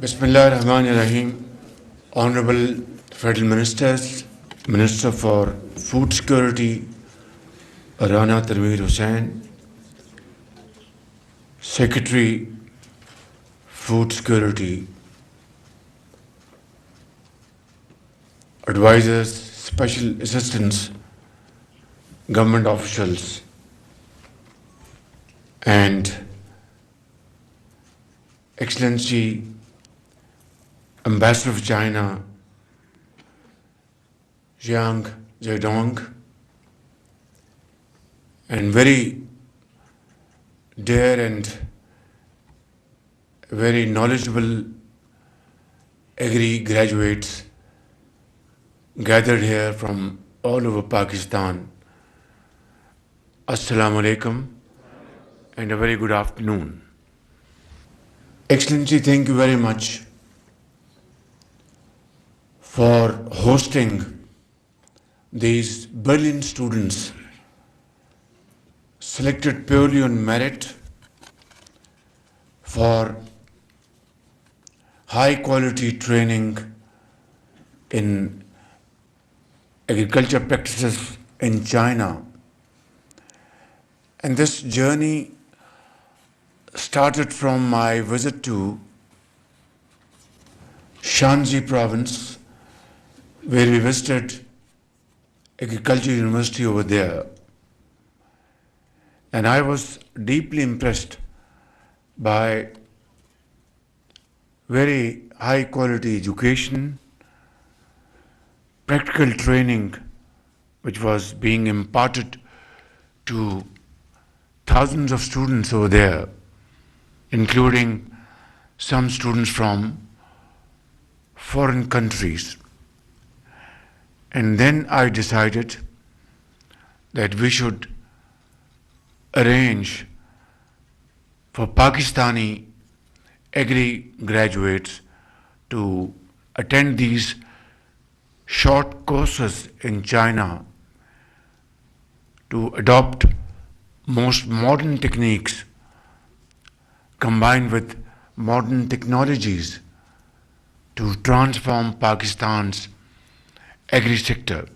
Bismillah ar-Rahman ar-Rahim. Honorable Federal Ministers, Minister for Food Security, Rana Tanveer Hussain, Secretary, Food Security, advisors, special assistants, government officials, and Excellency Ambassador of China, Jiang Zedong, and very dear and very knowledgeable agri graduates gathered here from all over Pakistan. Assalamu alaikum and a very good afternoon. Excellency, thank you very much for hosting these brilliant students selected purely on merit for high quality training in agriculture practices in China. And this journey started from my visit to Shanxi province, where we visited Agriculture University over there. And I was deeply impressed by very high quality education, practical training which was being imparted to thousands of students over there, including some students from foreign countries. And then I decided that we should arrange for Pakistani agri graduates to attend these short courses in China to adopt most modern techniques combined with modern technologies to transform Pakistan's agri sector.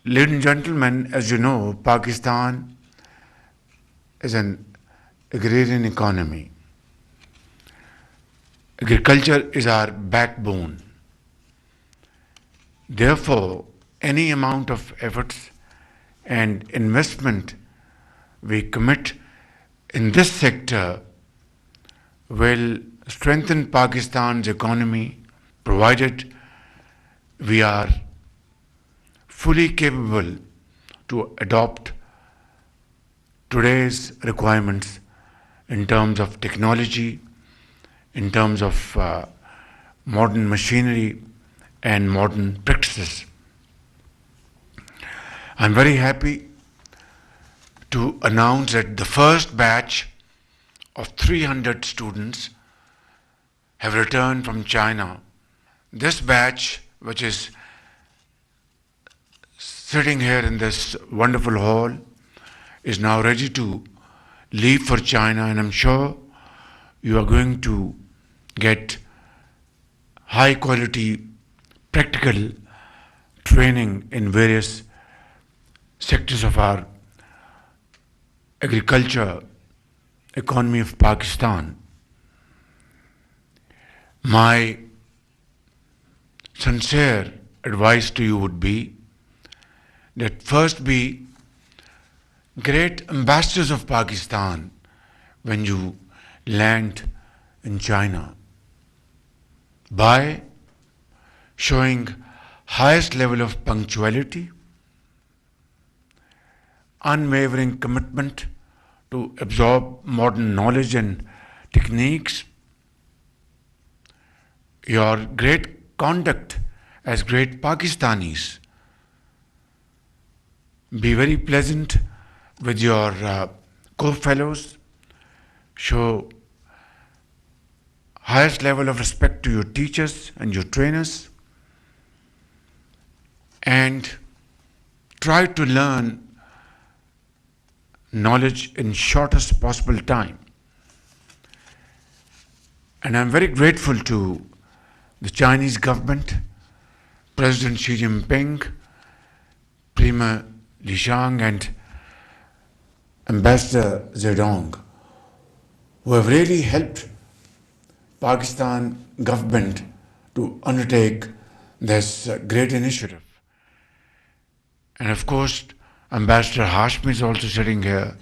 Ladies and gentlemen, as you know, Pakistan is an agrarian economy. Agriculture is our backbone. Therefore, any amount of efforts and investment we commit in this sector will strengthen Pakistan's economy, provided we are fully capable to adopt today's requirements in terms of technology, in terms of modern machinery and modern practices. I'm very happy to announce that the first batch of 300 students have returned from China. This batch, which is sitting here in this wonderful hall, is now ready to leave for China, and I'm sure you are going to get high quality practical training in various sectors of our agriculture economy of Pakistan. My sincere advice to you would be that first be great ambassadors of Pakistan when you land in China by showing highest level of punctuality, unwavering commitment to absorb modern knowledge and techniques, your great conduct as great Pakistanis. Be very pleasant with your co-fellows, show highest level of respect to your teachers and your trainers, and try to learn knowledge in shortest possible time. And I'm very grateful to the Chinese government, President Xi Jinping, Premier Li Qiang, and Ambassador Zedong, who have really helped Pakistan government to undertake this great initiative. And of course, Ambassador Hashmi is also sitting here.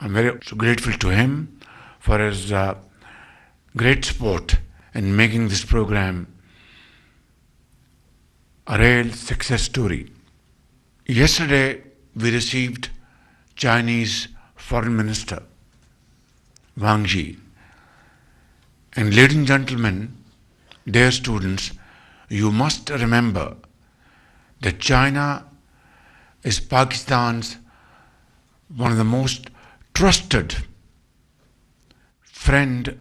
I'm very grateful to him for his great support in making this program a real success story. Yesterday, we received Chinese Foreign Minister Wang Yi. And ladies and gentlemen, dear students, you must remember that China is Pakistan's one of the most trusted friend.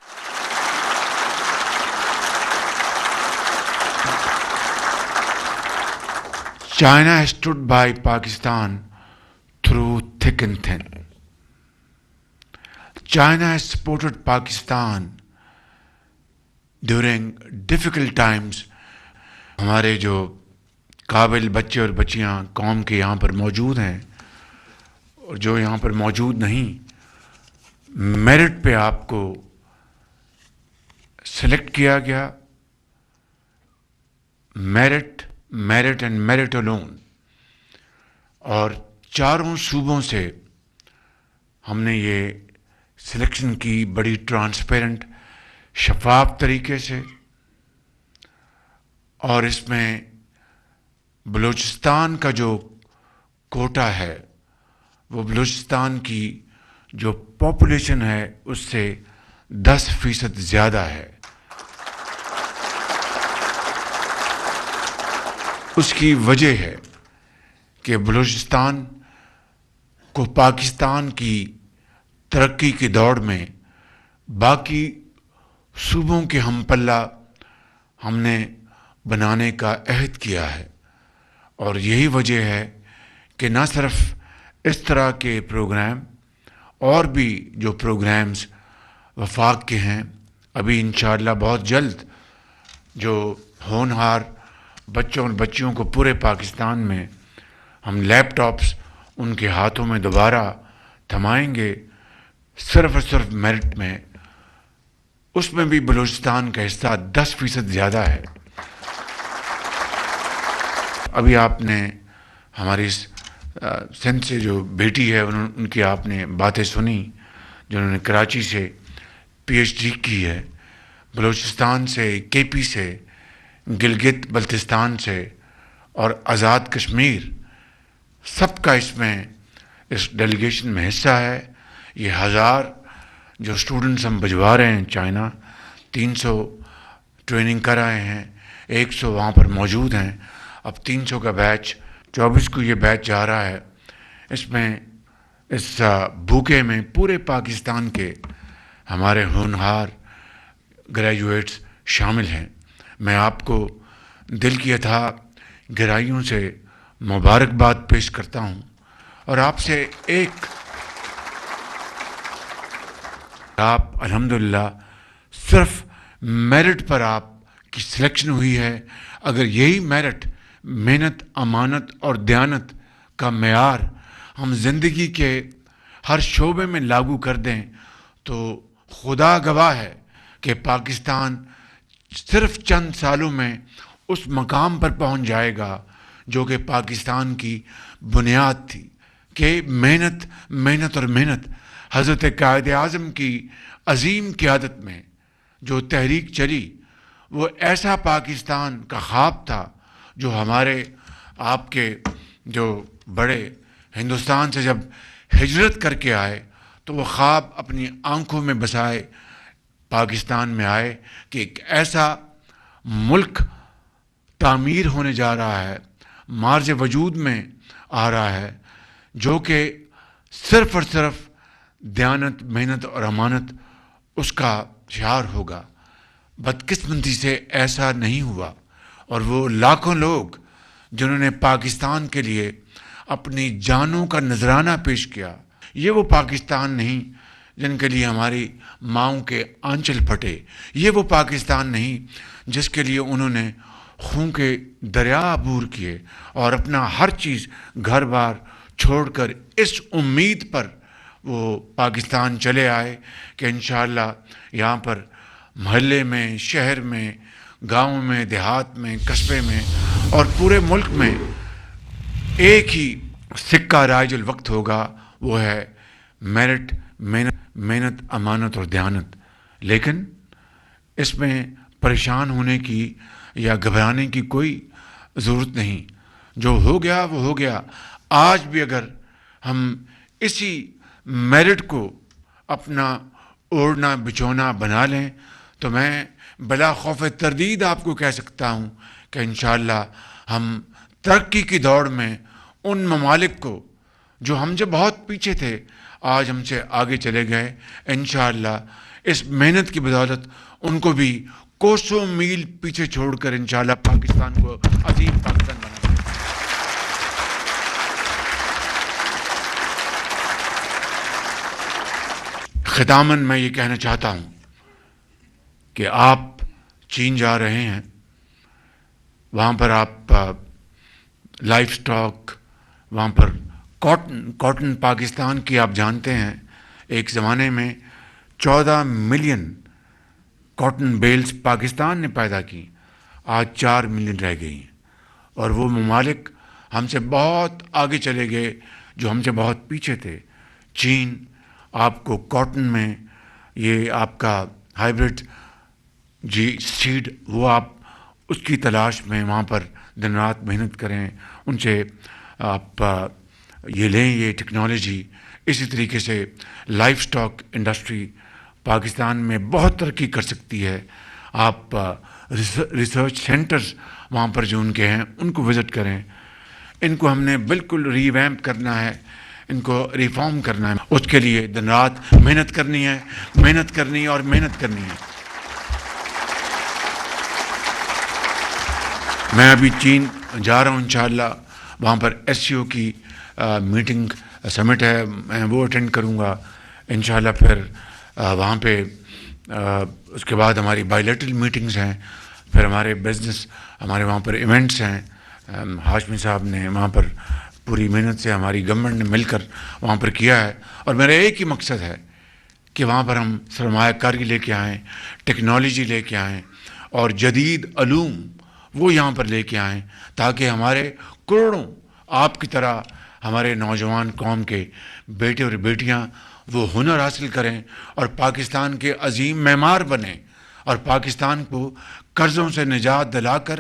China has stood by Pakistan through thick and thin. China has supported Pakistan during difficult times. ہمارے جو قابل بچے اور بچیاں قوم کے یہاں پر موجود ہیں اور جو یہاں پر موجود نہیں، میرٹ پہ آپ کو سلیکٹ کیا گیا، میرٹ اینڈ میرٹ الون، اور چاروں صوبوں سے ہم نے یہ سلیکشن کی بڑی ٹرانسپیرنٹ شفاف طریقے سے، اور اس میں بلوچستان کا جو کوٹا ہے وہ بلوچستان کی جو پاپولیشن ہے اس سے 10% زیادہ ہے. اس کی وجہ ہے کہ بلوچستان کو پاکستان کی ترقی کی دوڑ میں باقی صوبوں کے ہم پلہ ہم نے بنانے کا عہد کیا ہے، اور یہی وجہ ہے کہ نہ صرف اس طرح کے پروگرام، اور بھی جو پروگرامز وفاق کے ہیں، ابھی انشاءاللہ بہت جلد جو ہونہار بچوں اور بچیوں کو پورے پاکستان میں ہم لیپ ٹاپس ان کے ہاتھوں میں دوبارہ تھمائیں گے، صرف اور صرف میرٹ میں، اس میں بھی بلوچستان کا حصہ 10% زیادہ ہے. ابھی آپ نے ہماری سندھ سے جو بیٹی ہے ان کی آپ نے باتیں سنی، جنہوں نے کراچی سے PhD کی ہے، بلوچستان سے، KP سے، گلگت بلتستان سے اور آزاد کشمیر، سب کا اس میں اس ڈیلیگیشن میں حصہ ہے. یہ 1000 جو اسٹوڈنٹس ہم بھجوا رہے ہیں چائنا، 300 ٹریننگ کرائے ہیں، 100 وہاں پر موجود ہیں. اب 300 کا بیچ 24 کو یہ بیچ جا رہا ہے. اس میں اس بھوکے میں پورے پاکستان کے ہمارے ہونہار گریجویٹس شامل ہیں. میں آپ کو دل کی اتھا گہرائیوں سے مبارکباد پیش کرتا ہوں، اور آپ سے آپ الحمدللہ صرف میرٹ پر آپ کی سلیکشن ہوئی ہے. اگر یہی میرٹ محنت، امانت اور دیانت کا معیار ہم زندگی کے ہر شعبے میں لاگو کر دیں تو خدا گواہ ہے کہ پاکستان صرف چند سالوں میں اس مقام پر پہنچ جائے گا جو کہ پاکستان کی بنیاد تھی، کہ محنت اور محنت. حضرت قائد اعظم کی عظیم قیادت میں جو تحریک چلی، وہ ایسا پاکستان کا خواب تھا جو ہمارے آپ کے جو بڑے ہندوستان سے جب ہجرت کر کے آئے تو وہ خواب اپنی آنکھوں میں بسائے پاکستان میں آئے کہ ایک ایسا ملک تعمیر ہونے جا رہا ہے، مارج وجود میں آ رہا ہے، جو کہ صرف اور صرف دیانت، محنت اور امانت اس کا شعار ہوگا. بدقسمتی سے ایسا نہیں ہوا، اور وہ لاکھوں لوگ جنہوں نے پاکستان کے لیے اپنی جانوں کا نذرانہ پیش کیا، یہ وہ پاکستان نہیں جن کے لیے ہماری ماؤں کے آنچل پھٹے. یہ وہ پاکستان نہیں جس کے لیے انہوں نے خون کے دریا عبور کیے اور اپنا ہر چیز گھر بار چھوڑ کر اس امید پر وہ پاکستان چلے آئے کہ انشاءاللہ یہاں پر محلے میں، شہر میں، گاؤں میں، دیہات میں، قصبے میں اور پورے ملک میں ایک ہی سکہ رائج الوقت ہوگا، وہ ہے میرٹ، محنت، امانت اور دیانت. لیکن اس میں پریشان ہونے کی یا گھبرانے کی کوئی ضرورت نہیں. جو ہو گیا وہ ہو گیا. آج بھی اگر ہم اسی میرٹ کو اپنا اوڑھنا بچھونا بنا لیں تو میں بلا خوف تردید آپ کو کہہ سکتا ہوں کہ انشاءاللہ ہم ترقی کی دوڑ میں ان ممالک کو جو ہم سے بہت پیچھے تھے آج ہم سے آگے چلے گئے، انشاءاللہ اس محنت کی بدولت ان کو بھی کوسوں میل پیچھے چھوڑ کر انشاءاللہ پاکستان کو عظیم پاکستان بنا دیں. ختاماً میں یہ کہنا چاہتا ہوں کہ آپ چین جا رہے ہیں، وہاں پر آپ لائف سٹاک، وہاں پر کاٹن پاکستان کی آپ جانتے ہیں ایک زمانے میں 14 ملین کاٹن بیلز پاکستان نے پیدا کی، آج 4 ملین رہ گئی ہیں. اور وہ ممالک ہم سے بہت آگے چلے گئے جو ہم سے بہت پیچھے تھے. چین آپ کو کاٹن میں یہ آپ کا ہائیبرڈ سیڈ، وہ آپ اس کی تلاش میں وہاں پر دن رات محنت کریں، ان سے آپ یہ لیں یہ ٹیکنالوجی. اسی طریقے سے لائف سٹاک انڈسٹری پاکستان میں بہت ترقی کر سکتی ہے. آپ ریسرچ سینٹرز وہاں پر جو ان کے ہیں ان کو وزٹ کریں. ان کو ہم نے بالکل ریویمپ کرنا ہے، ان کو ریفارم کرنا ہے. اس کے لیے دن رات محنت کرنی ہے، محنت کرنی اور محنت کرنی ہے. میں ابھی چین جا رہا ہوں انشاءاللہ، وہاں پر ایس سی او کی میٹنگ سمٹ ہے، میں وہ اٹینڈ کروں گا انشاءاللہ. پھر وہاں پہ اس کے بعد ہماری بائیلیٹرل میٹنگز ہیں، پھر ہمارے بزنس، ہمارے وہاں پر ایونٹس ہیں. ہاشمی صاحب نے وہاں پر پوری محنت سے ہماری گورنمنٹ نے مل کر وہاں پر کیا ہے، اور میرا ایک ہی مقصد ہے کہ وہاں پر ہم سرمایہ کاری لے کے آئیں، ٹیکنالوجی لے کے آئیں اور جدید علوم وہ یہاں پر لے کے آئیں، تاکہ ہمارے کروڑوں آپ کی طرح ہمارے نوجوان قوم کے بیٹے اور بیٹیاں وہ ہنر حاصل کریں اور پاکستان کے عظیم معمار بنیں، اور پاکستان کو قرضوں سے نجات دلا کر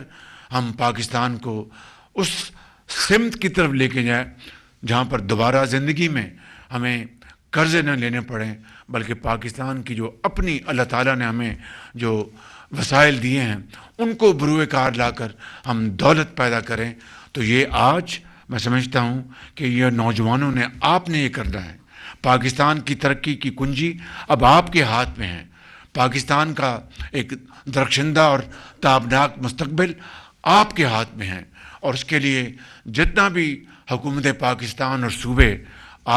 ہم پاکستان کو اس سمت کی طرف لے کے جائیں جہاں پر دوبارہ زندگی میں ہمیں قرضے نہ لینے پڑیں، بلکہ پاکستان کی جو اپنی اللہ تعالیٰ نے ہمیں جو وسائل دیے ہیں ان کو بروئے کار لا کر ہم دولت پیدا کریں. تو یہ آج میں سمجھتا ہوں کہ یہ نوجوانوں نے، آپ نے یہ کرنا ہے. پاکستان کی ترقی کی کنجی اب آپ کے ہاتھ میں ہے. پاکستان کا ایک درخشندہ اور تابناک مستقبل آپ کے ہاتھ میں ہے، اور اس کے لیے جتنا بھی حکومت پاکستان اور صوبے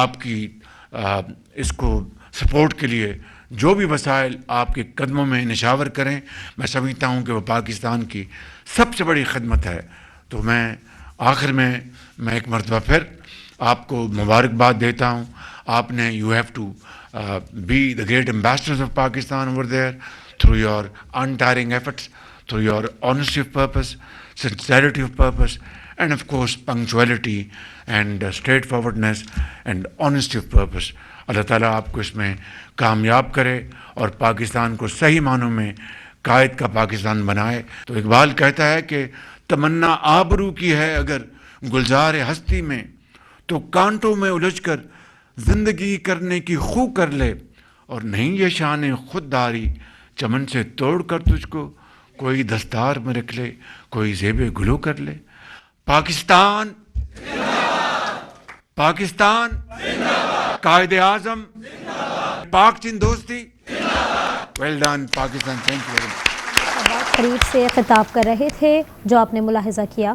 آپ کی اس کو سپورٹ کے لیے جو بھی وسائل آپ کے قدموں میں نشاور کریں، میں سمجھتا ہوں کہ وہ پاکستان کی سب سے بڑی خدمت ہے. تو میں آخر میں ایک مرتبہ پھر آپ کو مبارکباد دیتا ہوں. آپ نے you have to be the great ambassadors of Pakistan over there through your untiring efforts, through your honesty of purpose, sincerity of purpose, and of course punctuality and straightforwardness and honesty of purpose. اللہ تعالیٰ آپ کو اس میں کامیاب کرے اور پاکستان کو صحیح معنوں میں قائد کا پاکستان بنائے. تو اقبال کہتا ہے کہ تمنا آبرو کی ہے اگر گلزار ہستی میں، تو کانٹوں میں الجھ کر زندگی کرنے کی خو کر لے، اور نہیں یہ شان خودداری چمن سے توڑ کر تجھ کو کوئی دستار میں رکھ لے، کوئی زیب گلو کر لے. پاکستان پاکستان قائد اعظم، پاک چین دوستی. Well done Pakistan. Thank you very much. بہت قریب سے خطاب کر رہے تھے جو آپ نے ملاحظہ کیا.